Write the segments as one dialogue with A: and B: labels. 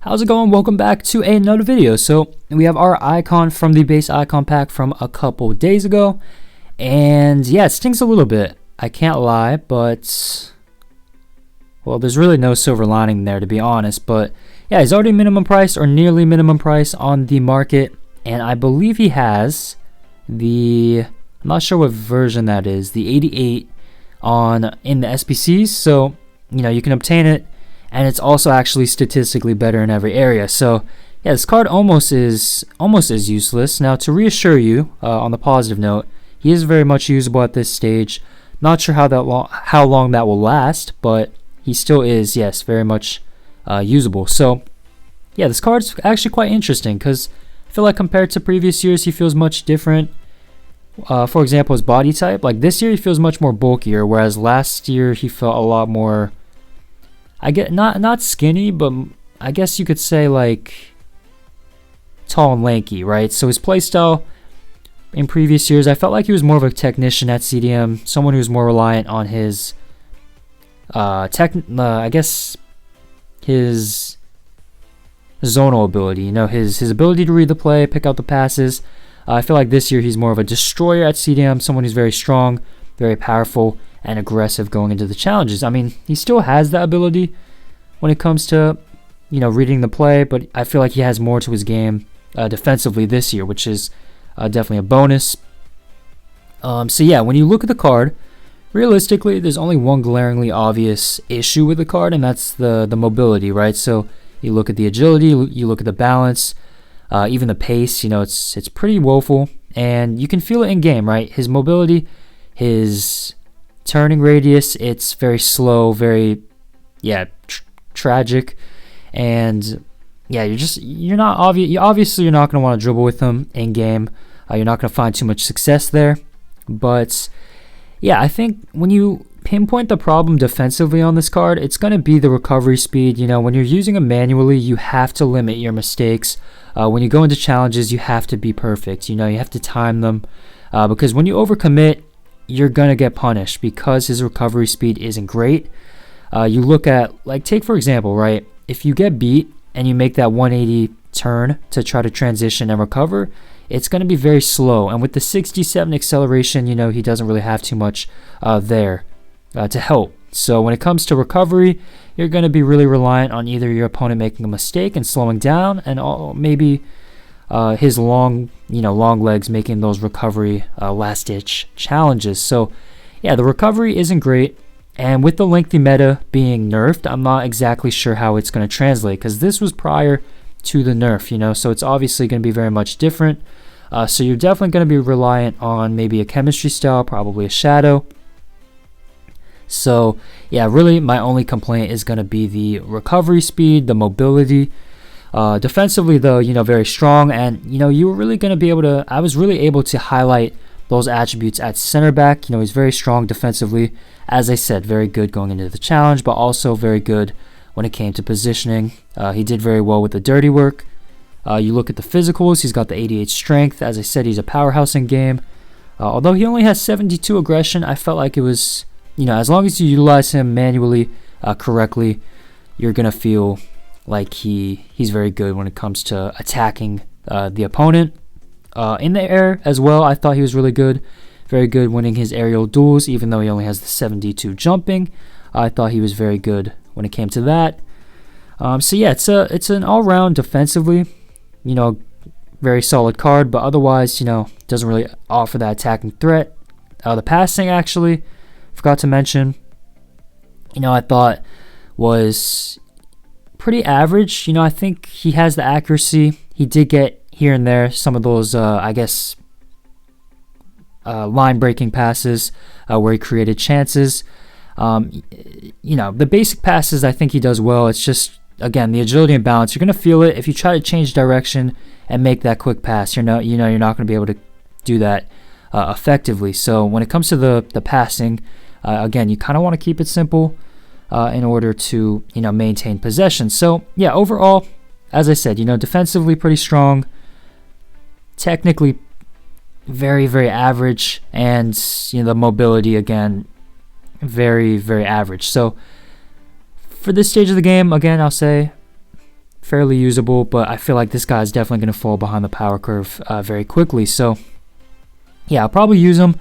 A: How's it going? Welcome back to another video. So we have our icon from the base icon pack from a couple days ago, and yeah, it stings a little bit, I can't lie, but well, there's really no silver lining there, to be honest. But yeah, he's already minimum price or nearly minimum price on the market, and I believe he has the, I'm not sure what version that is, the 88 in the SBCs. So you can obtain it, and it's also actually statistically better in every area. So yeah, this card almost is useless. Now, to reassure you, on the positive note, he is very much usable at this stage. Not sure how long that will last, but he still is, yes, very much usable. So yeah, this card's actually quite interesting because I feel like compared to previous years, he feels much different. For example, his body type, like this year he feels much more bulkier, whereas last year he felt a lot more, I get not skinny, but I guess you could say like tall and lanky, right? So his playstyle in previous years, I felt like he was more of a technician at CDM, someone who was more reliant on his I guess his zonal ability, his ability to read the play, pick out the passes. I feel like this year he's more of a destroyer at CDM, someone who's very strong, very powerful, and aggressive going into the challenges. I mean, he still has that ability when it comes to, reading the play, but I feel like he has more to his game defensively this year, which is definitely a bonus. So yeah, when you look at the card, realistically, there's only one glaringly obvious issue with the card, and that's the mobility, right? So you look at the agility, you look at the balance, even the pace, it's pretty woeful, and you can feel it in game, right? His mobility, his turning radius, it's very slow, very tragic, and yeah, you're not obviously you're not going to want to dribble with him in game. You're not going to find too much success there. But yeah, I think when you pinpoint the problem defensively on this card, it's going to be the recovery speed. When you're using him manually, you have to limit your mistakes. When you go into challenges, you have to be perfect. You have to time them, because when you overcommit, you're gonna get punished because his recovery speed isn't great. You look at, take for example, right? If you get beat and you make that 180 turn to try to transition and recover, it's going to be very slow. And with the 67 acceleration, he doesn't really have too much there to help. So when it comes to recovery, you're going to be really reliant on either your opponent making a mistake and slowing down, and maybe his long legs making those recovery last-ditch challenges. So yeah, the recovery isn't great. And with the lengthy meta being nerfed, I'm not exactly sure how it's going to translate, because this was prior to the nerf, so it's obviously going to be very much different. So you're definitely going to be reliant on maybe a chemistry style, probably a shadow. So yeah, really my only complaint is going to be the recovery speed, the mobility. Defensively though, very strong, and you were really going to be able to, I was really able to highlight those attributes at center back. He's very strong defensively. As I said, very good going into the challenge, but also very good when it came to positioning. He did very well with the dirty work. You look at the physicals, he's got the 88 strength. As I said, he's a powerhouse in game. Although he only has 72 aggression, I felt like it was, as long as you utilize him manually correctly, you're going to feel like he's very good when it comes to attacking the opponent. In the air as well, I thought he was really good. Very good winning his aerial duels, even though he only has the 72 jumping. I thought he was very good when it came to that. So yeah, it's an all-round defensively, very solid card, but otherwise, doesn't really offer that attacking threat. The passing, actually, forgot to mention, I thought was pretty average. I think he has the accuracy. He did get here and there some of those, line breaking passes where he created chances. The basic passes, I think he does well. It's just, again, the agility and balance. You're going to feel it if you try to change direction and make that quick pass. You're not going to be able to do that effectively. So when it comes to the passing, again, you kind of want to keep it simple in order to maintain possession. So yeah, overall, as I said, defensively pretty strong, technically very, very average, and the mobility, again, very, very average. So for this stage of the game, again, I'll say fairly usable, but I feel like this guy is definitely going to fall behind the power curve very quickly. So yeah, I'll probably use him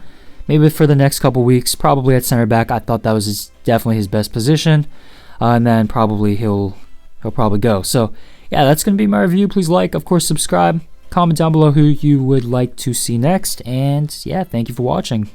A: maybe for the next couple weeks, probably at center back. I thought that was definitely his best position, and then probably he'll probably go. So yeah, that's going to be my review. Please like, of course, subscribe, comment down below who you would like to see next, and yeah, thank you for watching.